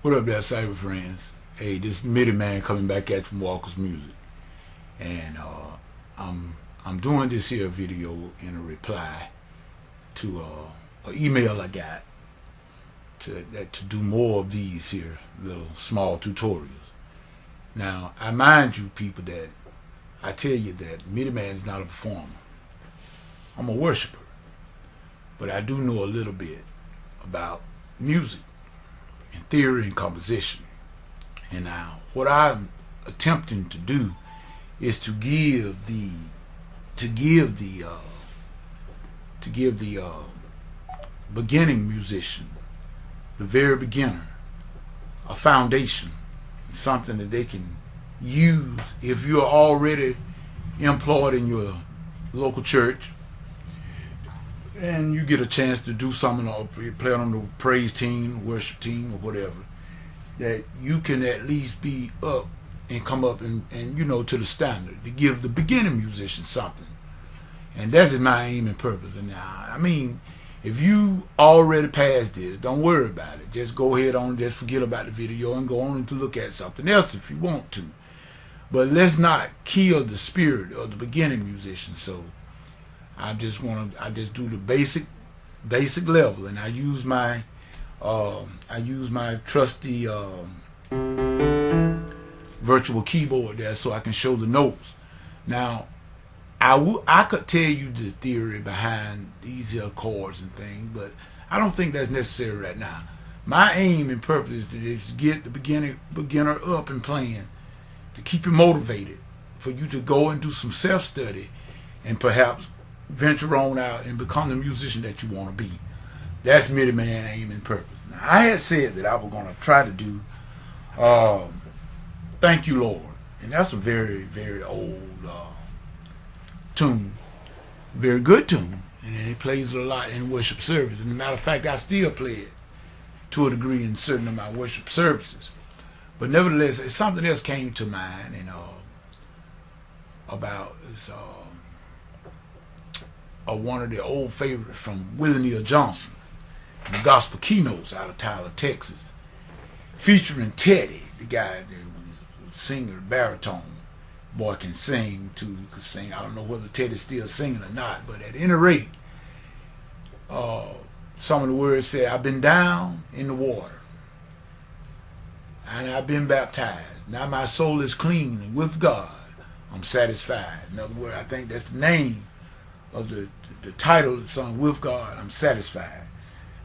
What up there, cyber friends? Hey, this is MIDI Man coming back at you from Walker's Music, and I'm doing this here video in a reply to an email I got to do more of these here little small tutorials. Now, I mind you people that I tell you that MIDI Man is not a performer. I'm a worshiper, but I do know a little bit about music and theory and composition. And now, what I'm attempting to do is to give the beginning musician, the very beginner, a foundation, something that they can use if you're already employed in your local church and you get a chance to do something or play on the praise team, worship team, or whatever, that you can at least be up and come up and you know, to the standard, to give the beginning musician something. And that is my aim and purpose. And I mean, if you already passed this, don't worry about it. Just go ahead on, just forget about the video and go on to look at something else if you want to. But let's not kill the spirit of the beginning musician. So I just do the basic level, and I use my trusty virtual keyboard there so I can show the notes. Now, I could tell you the theory behind these here chords and things, but I don't think that's necessary right now. My aim and purpose is to get the beginner up and playing, to keep you motivated, for you to go and do some self-study and perhaps venture on out and become the musician that you want to be. That's MIDI Man aim and purpose. Now, I had said that I was going to try to do Thank You, Lord. And that's a very, very old tune. Very good tune. And it plays a lot in worship service. And as a matter of fact, I still play it to a degree in certain of my worship services. But nevertheless, something else came to mind, and about this, one of the old favorites from Willie Neal Johnson, the gospel keynotes out of Tyler, Texas, featuring Teddy, the guy, the singer, baritone. Boy can sing too. He could sing. I don't know whether Teddy's still singing or not, but at any rate, some of the words say, "I've been down in the water, and I've been baptized. Now my soul is clean, and with God I'm satisfied." In other words, I think that's the name of the title of the song, "With God I'm Satisfied."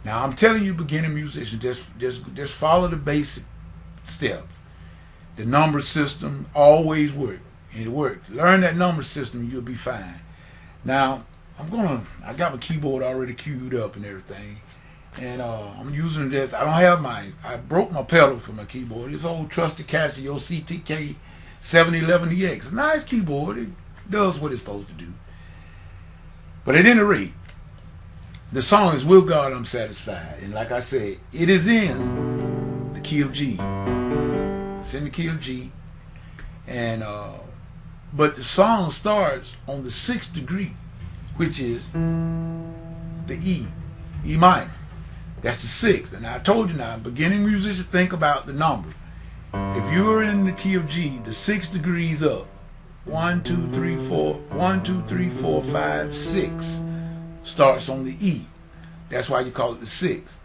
Now I'm telling you, beginning musicians, just follow the basic steps. The number system always works. It works. Learn that number system, you'll be fine. Now I got my keyboard already queued up and everything, and I'm using this. I broke my pedal for my keyboard. This old trusty Casio CTK 711EX. A nice keyboard. It does what it's supposed to do. But at any rate, the song is "With God I'm Satisfied." And like I said, it is in the key of G. It's in the key of G. And but the song starts on the 6th degree, which is the E minor. That's the 6th. And I told you now, beginning musicians, think about the number. If you're in the key of G, the 6 degrees up, 1, 2, 3, 4, 1, 2, 3, 4, 5, 6 starts on the E. That's why you call it the 6th.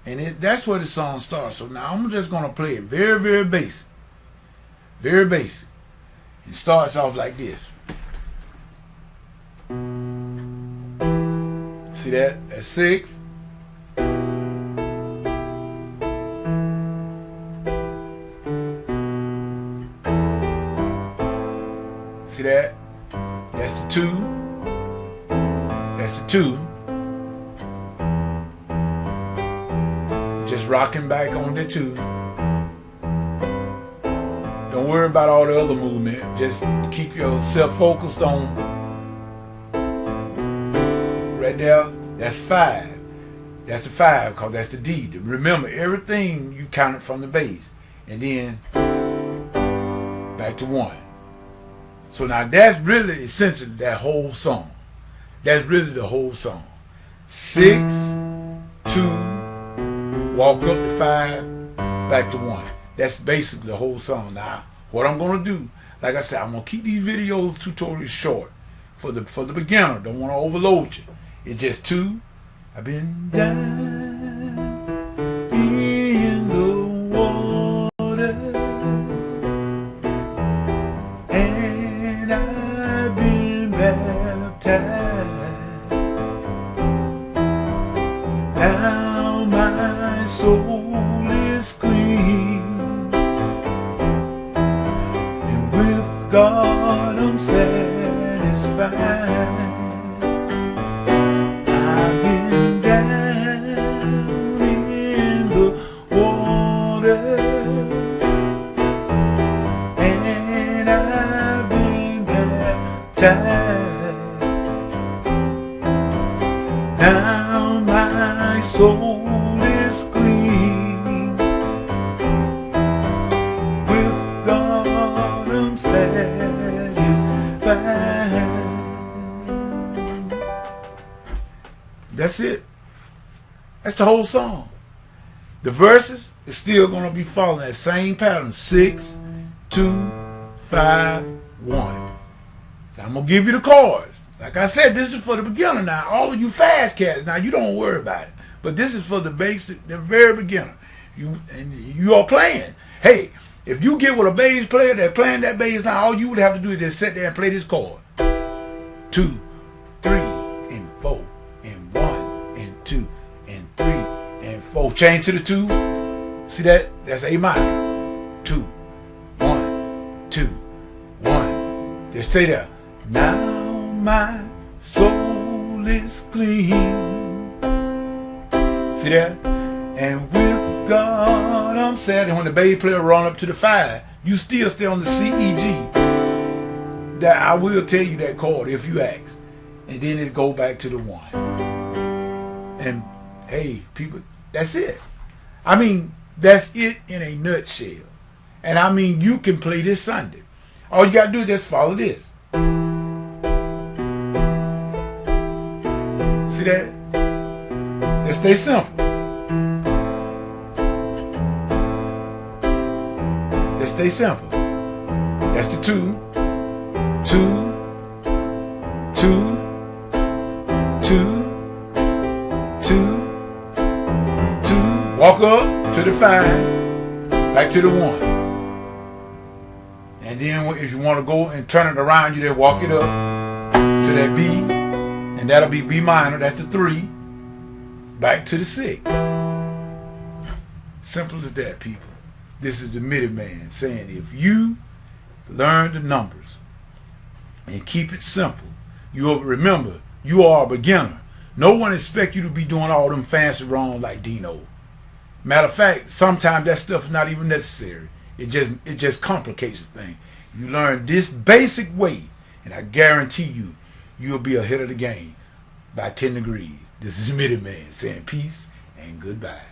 And that's where the song starts. So now I'm just going to play it very, very basic. Very basic. It starts off like this. See that? That's 6. See that? That's the 2. That's the 2. Just rocking back on the 2. Don't worry about all the other movement. Just keep yourself focused on right there. That's 5. That's the 5, because that's the D. Remember, everything you counted from the bass, and then back to 1. So now that's really essentially that whole song. That's really the whole song. 6, 2, walk up to 5, back to 1. That's basically the whole song. Now, what I'm going to do, like I said, I'm going to keep these videos tutorials short for the beginner. Don't want to overload you. It's just 2. I've been down in the water, and I've been baptized. Now my soul is clean, and with God I'm satisfied. Now my soul is clean, with God I'm satisfied. That's it. That's the whole song. The verses is still going to be following that same pattern: 6, 2, 5, 1. So I'm going to give you the chords. Like I said, this is for the beginner now. All of you fast cats, now you don't worry about it. But this is for the basic, the very beginner. You are playing. Hey, if you get with a bass player that's playing that bass now, all you would have to do is just sit there and play this chord. 2, 3, and 4, and 1, and 2, and 3, and 4. Change to the 2. See that? That's A minor. 2, 1, 2, 1. Just stay there. Now my soul is clean. See that? And with God I'm sad. And when the bass player run up to the 5, you still stay on the C, E, G. That I will tell you that chord if you ask. And then it go back to the 1. And hey, people, that's it. I mean, that's it in a nutshell. And I mean, you can play this Sunday. All you got to do is just follow this. See that? Just stay simple. Just stay simple. That's the 2, 2, 2, 2, 2, 2. Walk up to the 5, back to the 1. And then if you want to go and turn it around, you just walk it up to that B, and that'll be B minor. That's the 3, back to the 6. Simple as that, people. This is the Minuteman saying, if you learn the numbers and keep it simple, you'll remember you are a beginner. No one expects you to be doing all them fancy wrong like Dino. Matter of fact, sometimes that stuff is not even necessary. It just complicates the thing. You learn this basic way, and I guarantee you, you'll be ahead of the game by 10 degrees. This is Minuteman saying peace and goodbye.